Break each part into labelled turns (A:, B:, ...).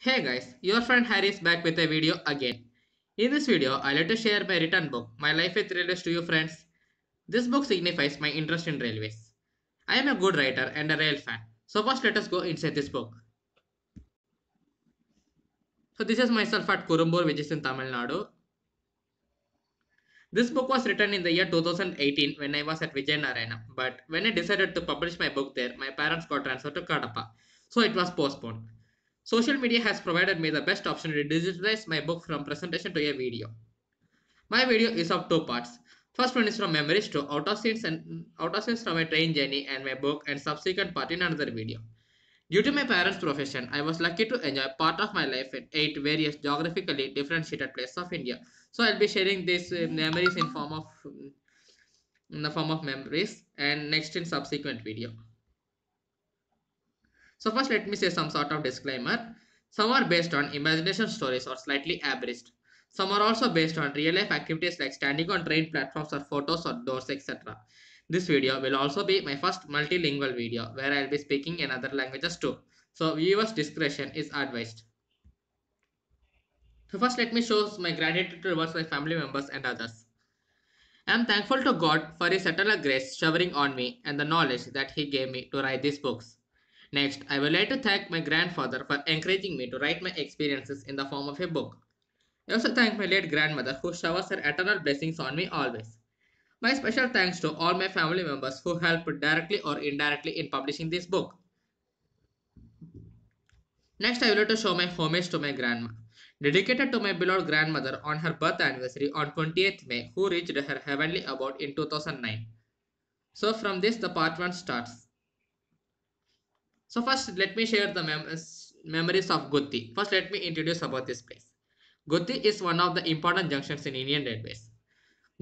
A: Hey guys, your friend Harry is back with a video again. In this video, I like to share my written book, My Life with Railways to you friends. This book signifies my interest in railways. I am a good writer and a rail fan. So first let us go inside this book. So this is myself at Kurumbur which is in Tamil Nadu. This book was written in the year 2018 when I was at Vijayanarayana. But when I decided to publish my book there, my parents got transferred to Kadapa. So it was postponed. Social media has provided me the best option to digitalize my book from presentation to a video. My video is of two parts. First one is from memories to out of scenes from my train journey and my book, and subsequent part in another video. Due to my parents' profession, I was lucky to enjoy part of my life in 8 various geographically differentiated places of India. So I'll be sharing these memories in the form of memories and next in subsequent video. So first let me say some sort of disclaimer. Some are based on imagination stories or slightly abridged. Some are also based on real life activities like standing on train platforms or photos or doors etc. This video will also be my first multilingual video where I will be speaking in other languages too. So viewers discretion is advised. So first let me show my gratitude towards my family members and others. I am thankful to God for His eternal grace showering on me and the knowledge that He gave me to write these books. Next, I would like to thank my grandfather for encouraging me to write my experiences in the form of a book. I also thank my late grandmother who showers her eternal blessings on me always. My special thanks to all my family members who helped directly or indirectly in publishing this book. Next, I would like to show my homage to my grandma. Dedicated to my beloved grandmother on her birth anniversary on 20th May, who reached her heavenly abode in 2009. So from this, the part 1 starts. So first, let me share the memories of Gutti. First, let me introduce about this place. Gutti is one of the important junctions in Indian Railways.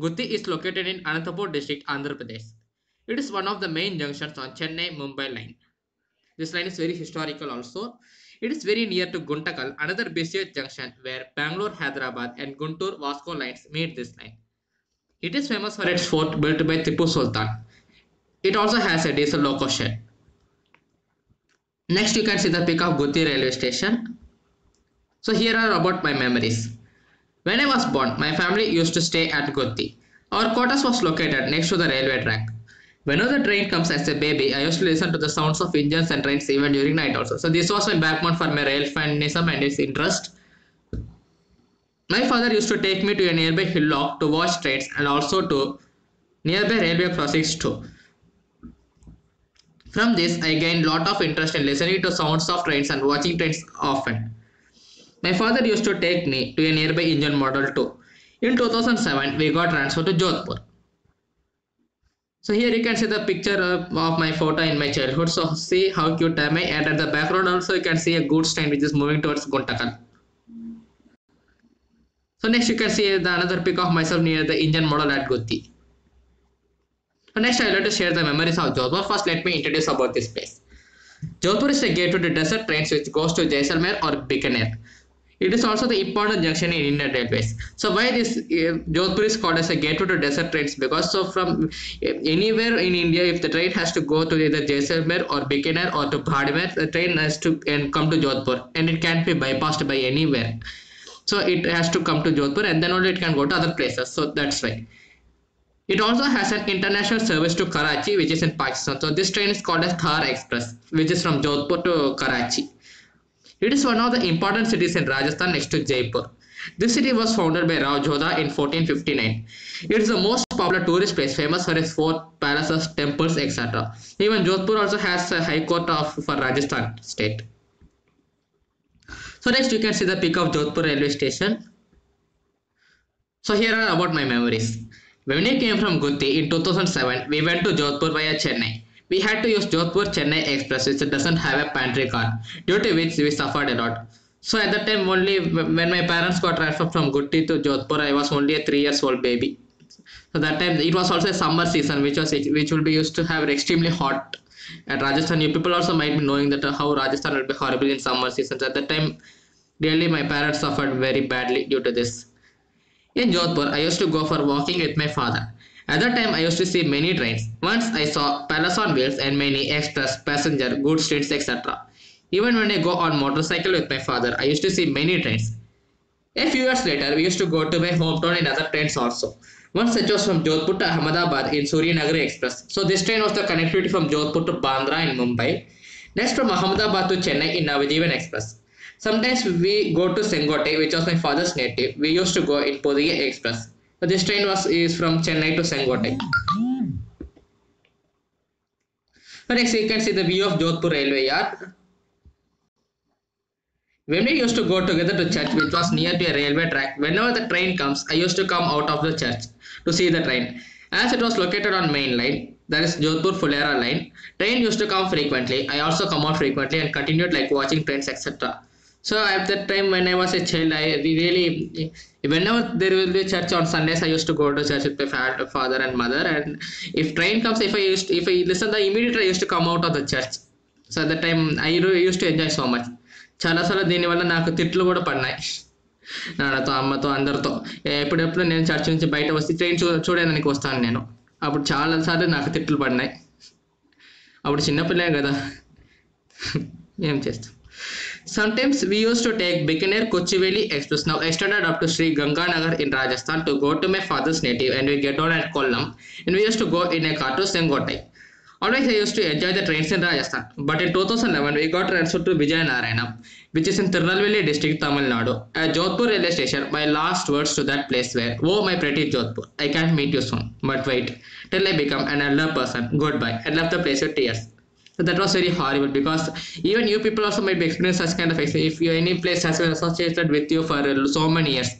A: Gutti is located in Anantapur district, Andhra Pradesh. It is one of the main junctions on Chennai-Mumbai line. This line is very historical also. It is very near to Guntakal, another busiest junction where Bangalore-Hyderabad and Guntur-Vasco lines meet this line. It is famous for its fort built by Tipu Sultan. It also has a diesel loco shed. Next, you can see the peak of Gutti railway station. So here are about my memories. When I was born, my family used to stay at Gutti. Our quarters was located next to the railway track. Whenever the train comes as a baby, I used to listen to the sounds of engines and trains even during night also. So this was my backbone for my rail fanism and its interest. My father used to take me to a nearby hillock to watch trains and also to nearby railway crossings too. From this, I gained lot of interest in listening to sounds of trains and watching trains often. My father used to take me to a nearby engine model too. In 2007, we got transferred to Jodhpur. So here you can see the picture of my photo in my childhood. So see how cute am I, and at the background also you can see a goods train which is moving towards Guntakal. So next you can see the another pic of myself near the engine model at Gutti. So next I would like to share the memories of Jodhpur. First let me introduce about this place. Jodhpur is a gateway to desert trains which goes to Jaisalmer or Bikaner. It is also the important junction in Indian Railways. So why this Jodhpur is called as a gateway to desert trains? Because so from anywhere in India, if the train has to go to either Jaisalmer or Bikaner or to Bhadmer, the train has to come to Jodhpur, and it can't be bypassed by anywhere. So it has to come to Jodhpur, and then only it can go to other places. So that's why. It also has an international service to Karachi, which is in Pakistan. So this train is called as Thar Express, which is from Jodhpur to Karachi. It is one of the important cities in Rajasthan next to Jaipur. This city was founded by Rao Jodha in 1459. It is the most popular tourist place, famous for its fort, palaces, temples, etc. Even Jodhpur also has a high court for Rajasthan state. So next you can see the peak of Jodhpur railway station. So here are about my memories. When we came from Gutti in 2007, we went to Jodhpur via Chennai. We had to use Jodhpur Chennai Express, which doesn't have a pantry car, due to which we suffered a lot. So at that time, only when my parents got transferred from Gutti to Jodhpur, I was only a 3 years old baby. So that time it was also a summer season, which will be used to have extremely hot at Rajasthan. You people also might be knowing that how Rajasthan will be horrible in summer seasons. At that time, really my parents suffered very badly due to this. In Jodhpur, I used to go for walking with my father. At that time, I used to see many trains. Once I saw Palace on Wheels and many express, passenger, goods trains, etc. Even when I go on motorcycle with my father, I used to see many trains. A few years later, we used to go to my hometown in other trains also. One such was from Jodhpur to Ahmedabad in Suryanagari Express. So this train was the connectivity from Jodhpur to Bandra in Mumbai. Next from Ahmedabad to Chennai in Navajivan Express. Sometimes we go to Sengote, which was my father's native. We used to go in Podiya Express. So this train is from Chennai to Sengote. So next you can see the view of Jodhpur railway yard. When we used to go together to church, which was near to a railway track, whenever the train comes, I used to come out of the church to see the train. As it was located on main line, that is Jodhpur Fulera line, train used to come frequently. I also come out frequently and continued like watching trains, etc. So at that time when I was a child, I really, whenever there will be church on Sundays, I used to go to church with my father and mother. And if train comes, if I listen, the immediately I used to come out of the church. So at that time I used to enjoy so much. చాలాసార్లు దీనివల్ల నాకు తిట్లు కూడా పడినాయి నాన్నతో అమ్మతో అందరితో. ఎప్పుడెప్పుడు నేను చర్చ్ నుంచి బయట వస్తే ట్రైన్ చూడడానికి వస్తాను నేను. అప్పుడు చాలాసార్లు నాకు తిట్లు పడినాయి. అప్పుడు చిన్నపిల్లే కదా, ఏం చేస్తాం. Sometimes we used to take Bikaner Kochiveli Express, now extended up to Sri Ganganagar in Rajasthan, to go to my father's native, and we get on at Kollam, and we used to go in a car to Sengotai. Always I used to enjoy the trains in Rajasthan, but in 2011 we got transferred to Vijayanarayana, which is in Tirunelveli district, Tamil Nadu. At Jodhpur railway station, my last words to that place were, "Oh my pretty Jodhpur, I can't meet you soon, but wait till I become an elder person. Goodbye," and left the place with tears. So that was very horrible, because even you people also might be experiencing such kind of experience. If any place has been associated with you for so many years,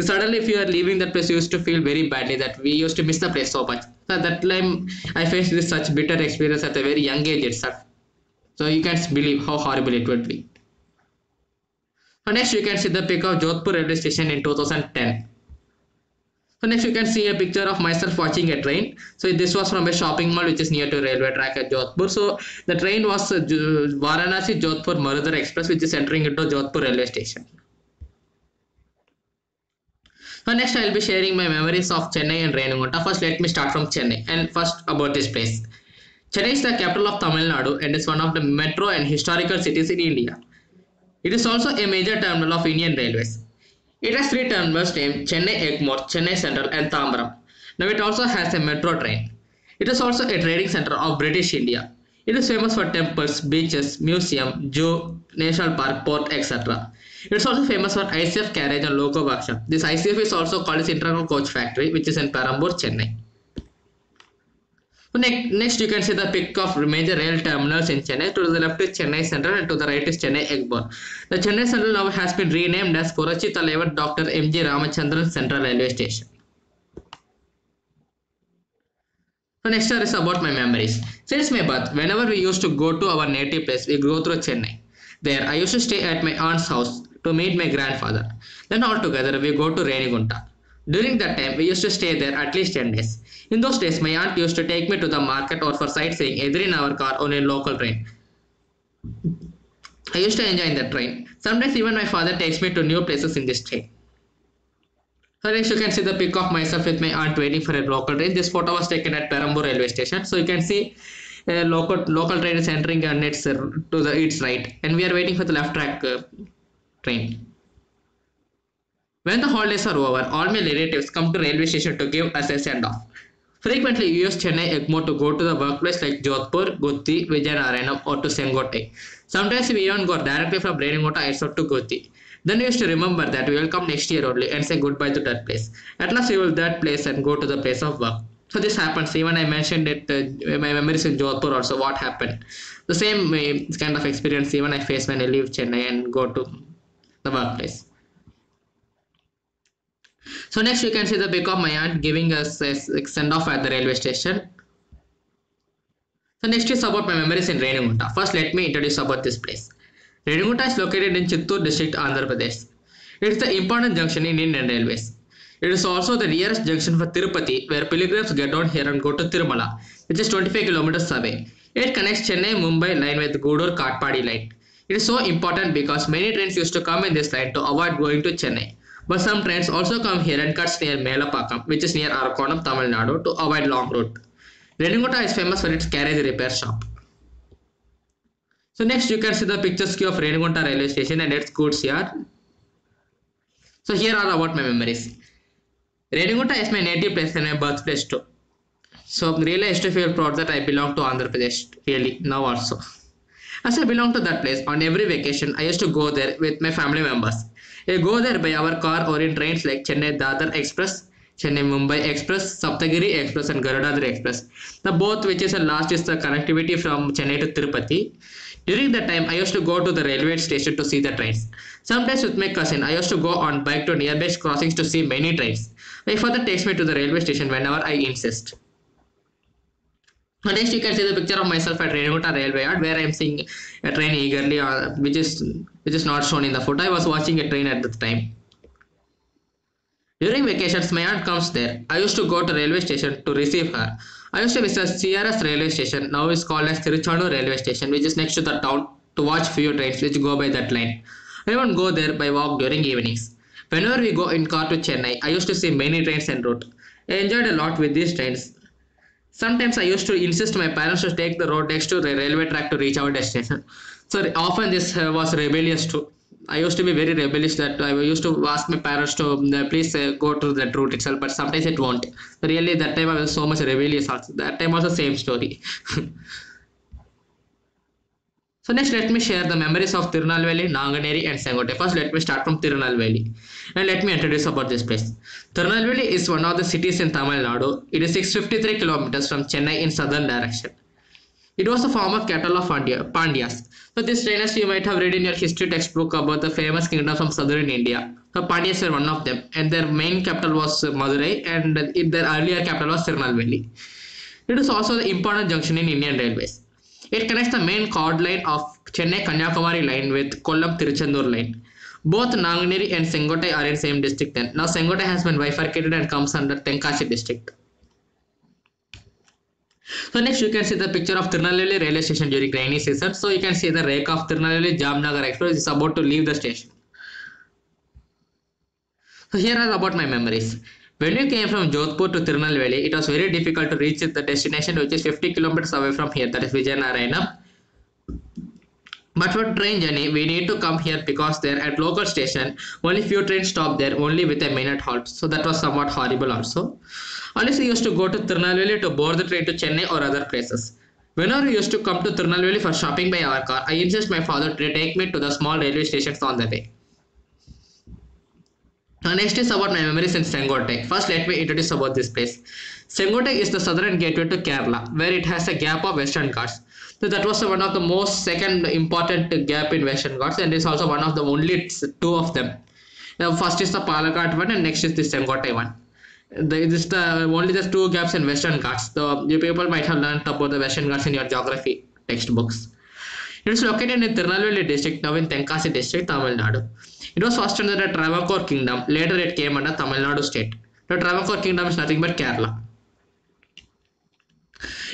A: suddenly if you are leaving that place, you used to feel very badly that we used to miss the place so much. So at that time I faced this such bitter experience at a very young age itself. So you can't believe how horrible it would be. So next you can see the pic of Jodhpur railway station in 2010. So next you can see a picture of myself watching a train. So this was from a shopping mall which is near to railway track at Jodhpur. So the train was Varanasi Jodhpur Marudar Express, which is entering into Jodhpur railway station. So next I will be sharing my memories of Chennai and Renugunta. First let me start from Chennai, and first about this place. Chennai is the capital of Tamil Nadu and is one of the metro and historical cities in India. It is also a major terminal of Indian Railways. It has three terminals named Chennai Egmore, Chennai Central and Tambaram. Now it also has a metro train. It is also a trading center of British India. It is famous for temples, beaches, museum, zoo, national park, port, etc. It is also famous for ICF carriage and loco workshop. This ICF is also called as Internal Coach Factory, which is in Perambur, Chennai. So next you can see the pic of major rail terminals in Chennai. To the left is Chennai Central and to the right is Chennai Egmore. The Chennai Central now has been renamed as Korachi Talaivar Dr. M.G. Ramachandran Central Railway Station. So next is about my memories. Since my birth, whenever we used to go to our native place, we go through Chennai. There I used to stay at my aunt's house to meet my grandfather. Then all together we go to Renugunta. During that time we used to stay there at least 10 days. In those days my aunt used to take me to the market or for sightseeing either in our car or in a local train. I used to enjoy in that train. Sometimes even my father takes me to new places in this train. So next you can see the pic of myself with my aunt waiting for a local train. This photo was taken at Perambur railway station. So you can see a local train is entering and it's to its right, and we are waiting for the left track train. When the holidays are over, all my relatives come to railway station to give us a send off. Frequently we use Chennai Egmore to go to the workplace like Jodhpur, Gutti, Vijayanarayanam or to Sengotai. Sometimes we even go directly from Renugunta itself to Gutti. Then we used to remember that we will come next year only and say goodbye to that place. At last we will that place and go to the place of work. So this happens. Even I mentioned it, my memories in Jodhpur also, what happened. The same kind of experience even I face when I leave Chennai and go to the workplace. So next you can see the pic of my aunt giving us a send off at the railway station. So next is about my memories in Renugunta. First let me introduce about this place. Renugunta is located in Chittoor district, Andhra Pradesh. It is the important junction in Indian Railways. It is also the nearest junction for Tirupati, where pilgrims get on here and go to Tirumala, which is 25 kilometers away. It connects Chennai-Mumbai line with Gudur-Katpadi line. It is so important because many trains used to come in this line to avoid going to Chennai. But some trains also come here and cuts near Melapakam, which is near Arakonam, Tamil Nadu, to avoid long route. Renugunta is famous for its carriage repair shop. So next you can see the pictures of Renugunta railway station and its goods yard. So here are about my memories. Renugunta is my native place and my birthplace too. So really I used to feel proud that I belong to Andhra Pradesh, really, now also. As I belong to that place, on every vacation I used to go there with my family members. I go there by our car or in trains like Chennai Dadar Express, Chennai Mumbai Express, Saptagiri Express and Garudadri Express. The both which is the last is the connectivity from Chennai to Tirupati. During that time I used to go to the railway station to see the trains. Sometimes with my cousin I used to go on bike to nearby crossings to see many trains. My father takes me to the railway station whenever I insist. Next, you can see the picture of myself at Renugunta Railway Yard, where I am seeing a train eagerly, which is not shown in the photo. I was watching a train at the time. During vacations, my aunt comes there. I used to go to railway station to receive her. I used to visit CRS railway station, now is called as Tiruchanur railway station, which is next to the town, to watch few trains which go by that line. I won't go there by walk during evenings. Whenever we go in car to Chennai, I used to see many trains en route. I enjoyed a lot with these trains. Sometimes I used to insist my parents to take the road next to the railway track to reach our destination. So often this was rebellious too. I used to be very rebellious that I used to ask my parents to please go to that route itself, but sometimes it won't. Really, that time I was so much rebellious also. That time was the same story. So next let me share the memories of Tirunelveli, Nanganeri and Sengote. First let me start from Tirunelveli and let me introduce about this place. Tirunelveli is one of the cities in Tamil Nadu. It is 653 kilometers from Chennai in southern direction. It was the former capital of Pandyas. So this dynasty you might have read in your history textbook about the famous kingdoms from southern India. The Pandyas were one of them and their main capital was Madurai and their earlier capital was Tirunelveli. It is also the important junction in Indian Railways. It connects the main chord line of Chennai-Kanyakumari line with Kollam-Tiruchendur line. Both Nanganeri and Sengote are in same district then. Now Sengote has been bifurcated and comes under Tenkasi district. So next you can see the picture of Tirunelveli railway station during rainy season. So you can see the rake of Tirunelveli Jamnagar Express is about to leave the station. So here are about my memories. When we came from Jodhpur to Tirunelveli, it was very difficult to reach the destination which is 50 kilometers away from here, that is Vijayanagara. But for train journey, we need to come here because there at local station, only few trains stop there, only with a minute halt. So that was somewhat horrible also. Unless we used to go to Tirunelveli to board the train to Chennai or other places. Whenever we used to come to Tirunelveli for shopping by our car, I insist my father to take me to the small railway stations on the way. Next is about my memories in Sengote. First let me introduce about this place. Sengote is the southern gateway to Kerala, where it has a gap of Western Ghats. So that was one of the most second important gap in Western Ghats and is also one of the only two of them. Now first is the Palakkad one and next is the Sengote one. This is the only the two gaps in Western Ghats. So you people might have learned about the Western Ghats in your geography textbooks. It is located in Tirunelveli district, now in Tenkasi district, Tamil Nadu. It was first under the Travancore kingdom, later it came under Tamil Nadu state. The Travancore kingdom is nothing but Kerala.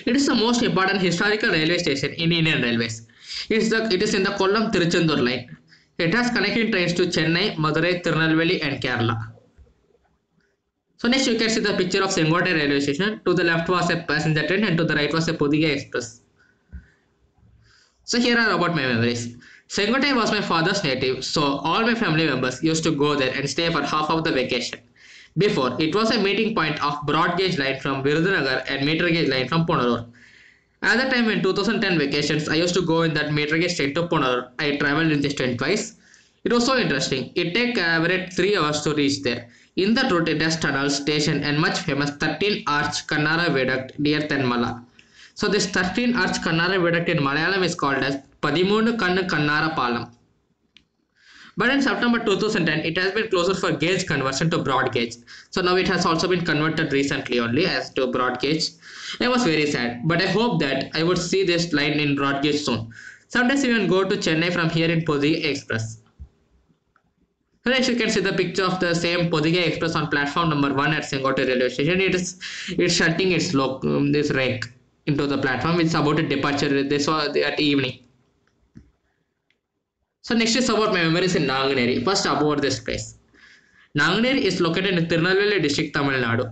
A: It is the most important historical railway station in Indian Railways. It is in the Kollam-Tiruchendur line. It has connecting trains to Chennai, Madurai, Tirunelveli and Kerala. So next you can see the picture of Sengote railway station. To the left was a passenger train and to the right was a Podigai Express. So here are about my memories. Sengote was my father's native, so all my family members used to go there and stay for half of the vacation. Before, it was a meeting point of broad gauge line from Virudhunagar and meter gauge line from Punalur. At the time in 2010 vacations, I used to go in that meter gauge train to Punalur. I travelled in this train twice. It was so interesting. It took average 3 hours to reach there. In that route, it has tunnel, station and much famous 13-arch Kannara Viaduct near Tenmala. So this 13-arch Kannara Viaduct in Malayalam is called as Padimundu Kannu Kannara Palam. But in September 2010, it has been closed for gauge conversion to broad gauge. So now it has also been converted recently only as to broad gauge. I was very sad, but I hope that I would see this line in broad gauge soon. Sometimes even go to Chennai from here in Podigai Express. So next you can see the picture of the same Podigai Express on platform number 1 at Sengote railway station. It's shunting its this rake into the platform, which is about a departure. This was at evening. So next is about my memories in Nanganeri. First about this place. Nanganeri is located in Tirunelveli district, Tamil Nadu.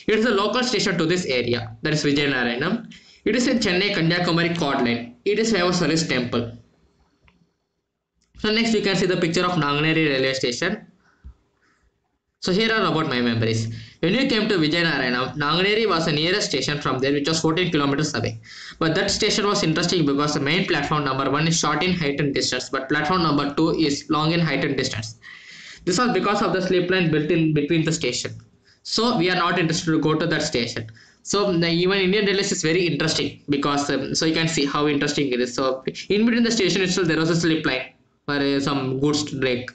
A: It is the local station to this area, that is Vijayanagara. It is in Chennai Kanyakumari chord line. It is famous for its temple. So next we can see the picture of Nanganeri railway station. So here are about my memories. When we came to Vijayanagara, Nanganeri was the nearest station from there, which was 14 kilometers away. But that station was interesting because the main platform number 1 is short in height and distance, but platform number 2 is long in height and distance. This was because of the slip line built in between the station. So we are not interested to go to that station. So even Indian Railways is very interesting because so you can see how interesting it is. So in between the station itself there was a slip line where some goods to break.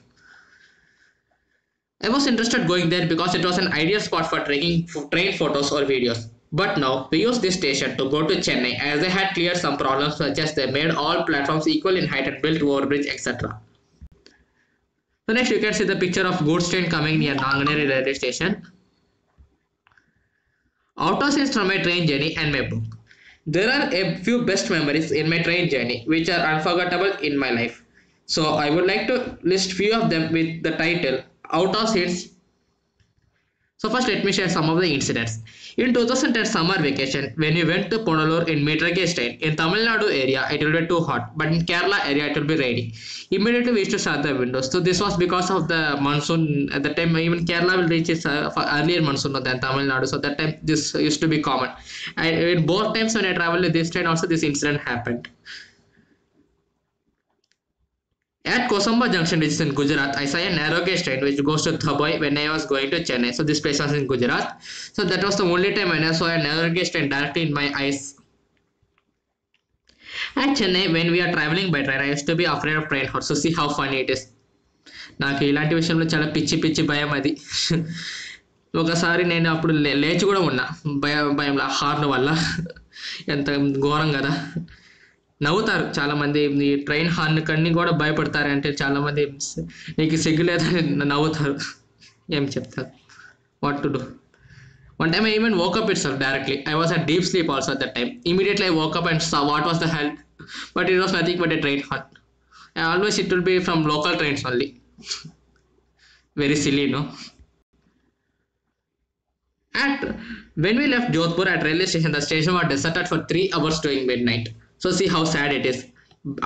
A: I was interested going there because it was an ideal spot for taking train photos or videos. But now we use this station to go to Chennai as they had cleared some problems such as they made all platforms equal in height and built overbridge etc. So next you can see the picture of goods train coming near Nanganeri railway station. Auto scenes from my train journey and my book. There are a few best memories in my train journey which are unforgettable in my life. So I would like to list few of them with the title Auto scenes. So first let me share some of the incidents. In 2010 summer vacation, when we went to Ponalur in meter-gauge train, in Tamil Nadu area it will be too hot, but in Kerala area it will be rainy. Immediately we used to shut the windows. So this was because of the monsoon. At the time even Kerala will reach its earlier monsoon than Tamil Nadu. So that time this used to be common. And in both times when I traveled with this train also this incident happened. At Kosamba Junction, which is in Gujarat, I saw a narrow gauge train which goes to Thaboi when I was going to Chennai. So this place was in Gujarat. So that was the only time when I saw a narrow gauge train directly in my eyes. At Chennai, when we are traveling by train, I used to be afraid of train horse. So see how funny it is. నాకు ఇలాంటి విషయంలో చాలా పిచ్చి పిచ్చి భయం అది. ఒకసారి నేను అప్పుడు లేచి కూడా ఉన్నా భయంలో హార్న్ వల్ల. ఎంత ఘోరం కదా. నవ్వుతారు చాలా మంది ఈ ట్రైన్ హార్న్ కన్ని కూడా భయపడతారు అంటే చాలా మంది నీకు సిగ్గు లేదని నవ్వుతారు. ఏం చెప్తారు? What to do? One time I even woke up itself directly. I was at deep sleep also at that time. Immediately I woke up and saw what was the hell. But it was nothing but a train horn. Always it will be from local trains only. Very silly, no? At when we left Jodhpur at railway station, the station was deserted for 3 hours during midnight. So see how sad it is.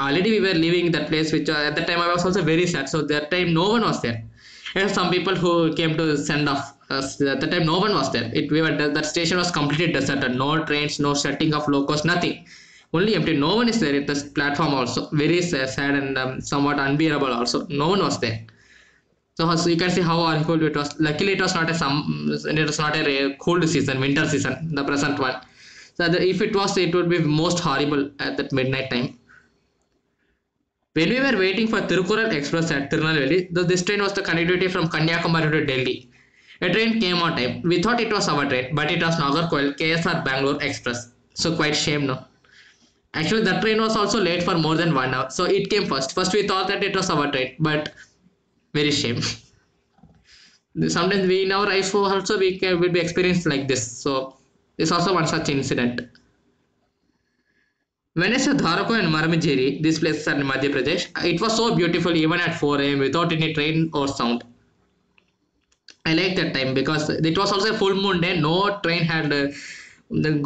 A: Already we were leaving that place, which at that time I was also very sad. So that time no one was there. And some people who came to send off us. At that time no one was there. That station was completely deserted. No trains, no setting of locos, nothing. Only empty. No one is there at this platform also. Very sad and somewhat unbearable also. No one was there. So you can see how horrible it was. Luckily it was not a cold season, winter season, the present one. So if it was, it would be most horrible at that midnight time. When we were waiting for Tirukural Express at Tirunelveli, this train was the connectivity from Kanyakumari to Delhi. A train came on time. We thought it was our train, but it was Nagarkoil KSR Bangalore Express. So quite shame, no? Actually, that train was also late for more than 1 hour. So it came first. First we thought that it was our train, but very shame. Sometimes we in our life also will be experienced like this. So this also one such incident. When I saw Dharako and Maramijeri, these places are in Madhya Pradesh, it was so beautiful even at 4 a.m. without any train or sound. I like that time because it was also a full moon day. No train had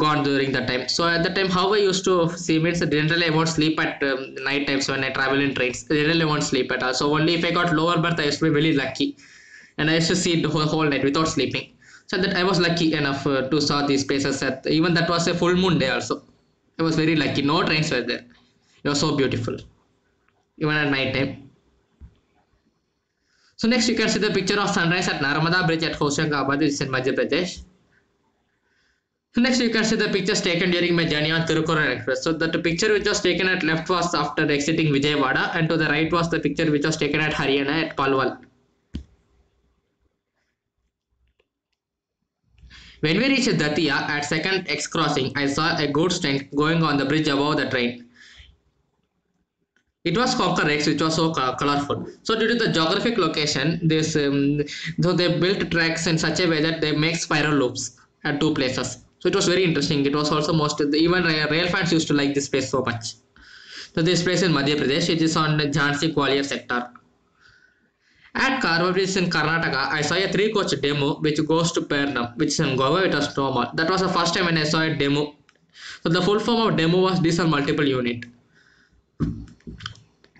A: gone during that time. So at that time, how I used to see means generally I won't sleep at night times when I travel in trains. Generally I won't sleep at all. So only if I got lower berth, I used to be very lucky, and I used to see the whole night without sleeping. So that I was lucky enough to saw these places. Even that was a full moon day also. I was very lucky. No trains were there. It was so beautiful, even at night time. So next you can see the picture of sunrise at Narmada Bridge at Hoshangabad, which is in Madhya Pradesh. So next you can see the pictures taken during my journey on Tirukural Express. So the picture which was taken at left was after exiting Vijayawada, and to the right was the picture which was taken at Haryana at Palwal. When we reached Datia at second X crossing, I saw a goods train going on the bridge above the train. It was Cocker X, which was so colorful. So due to the geographic location, so they built tracks in such a way that they make spiral loops at 2 places. So it was very interesting. It was also even rail fans used to like this place so much. So this place in Madhya Pradesh, it is on the Jhansi Gwalior sector. At Karwar, which is in Karnataka, I saw a 3-coach demo which goes to Pernam, which is in Goa. It was normal. That was the first time when I saw a demo. So the full form of demo was diesel multiple unit.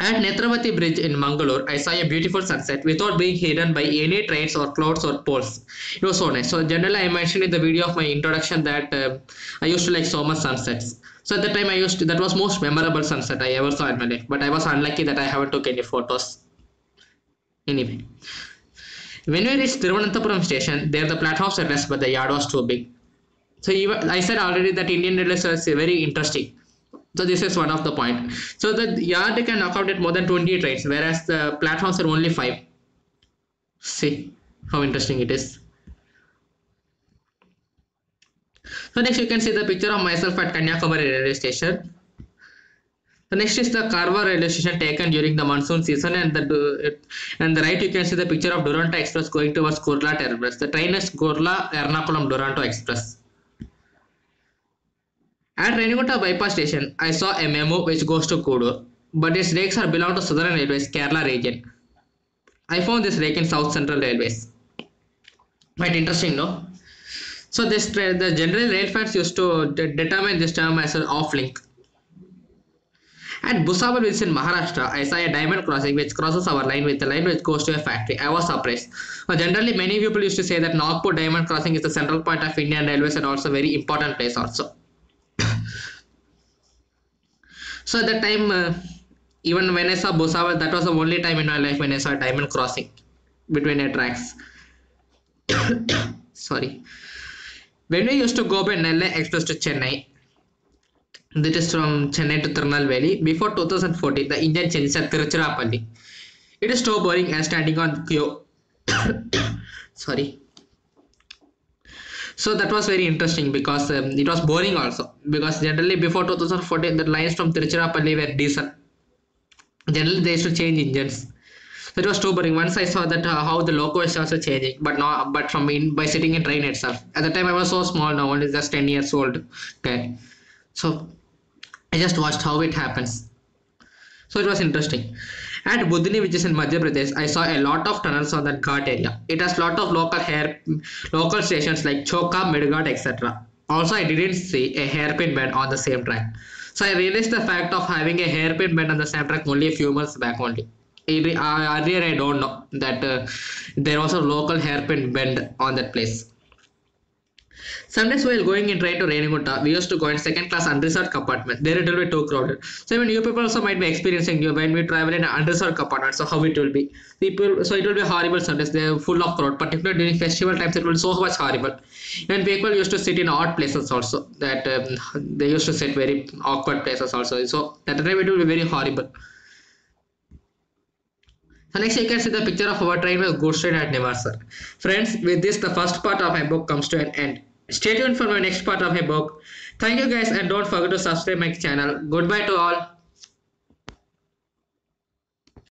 A: At Netravati Bridge in Mangalore, I saw a beautiful sunset without being hidden by any trains or clouds or poles. It was so nice. So generally, I mentioned in the video of my introduction that I used to like so much sunsets. So at the time, that was most memorable sunset I ever saw in my life. But I was unlucky that I haven't took any photos. Anyway, when we reached Thiruvananthapuram station, there the platforms were less, but the yard was too big. So even, I said already that Indian Railways is very interesting. So this is one of the point. So the yard can accommodate more than 20 trains, whereas the platforms are only 5. See how interesting it is. So next you can see the picture of myself at Kanyakumari railway station. The next is the Karwar railway station taken during the monsoon season, and the right you can see the picture of Duronto Express going towards Kurla terminus. The train is Kurla Ernakulam Duronto Express. At Renigutta bypass station, I saw a memo which goes to Kodur, but its rakes are belong to Southern Railways, Kerala region. I found this rake in South Central Railways. Quite interesting, no? So the general rail fans used to determine this term as an off link. At Bhusawal, which is in Maharashtra, I saw a diamond crossing which crosses our line with the line which goes to a factory. I was surprised. Generally, many people used to say that Nagpur diamond crossing is the central point of Indian Railways and also very important place also. So at that time, even when I saw Bhusawal, that was the only time in my life when I saw a diamond crossing between the tracks. Sorry. When we used to go by Nellai Express to Chennai, that is from Chennai to Tirunelveli, before 2014, the engine changes at Tiruchirappalli. It is so boring as standing on queue. Sorry. So that was very interesting because it was boring also, because generally before 2014 the lines from Tiruchirappalli were decent. Generally they used to change engines. So it was too boring. Once I saw that how the loco is also changing, but by sitting in train itself. At the time I was so small, now only just 10 years old. Okay, so I just watched how it happens. So it was interesting. At Budni, which is in Madhya Pradesh, I saw a lot of tunnels on that ghat area. It has lot of local stations like Choka, Midghat, etc. Also, I didn't see a hairpin bend on the same track. So I realized the fact of having a hairpin bend on the same track only a few months back only. Earlier, I don't know that there was a local hairpin bend on that place. Sometimes while going in train to Renigutta, we used to go in second class unreserved compartment. There it will be too crowded. So even you people also might be experiencing when we travel in an unreserved compartment. So how it will be? So it will be horrible sometimes. They are full of crowd. Particularly during festival times, it will be so much horrible. And people used to sit in odd places also. That they used to sit very awkward places also. So that time it will be very horrible. So next you can see the picture of our train with goods train at Nivarsar. Friends, with this the first part of my book comes to an end. Stay tuned for my next part of my book. Thank you guys and don't forget to subscribe my channel. Goodbye to all.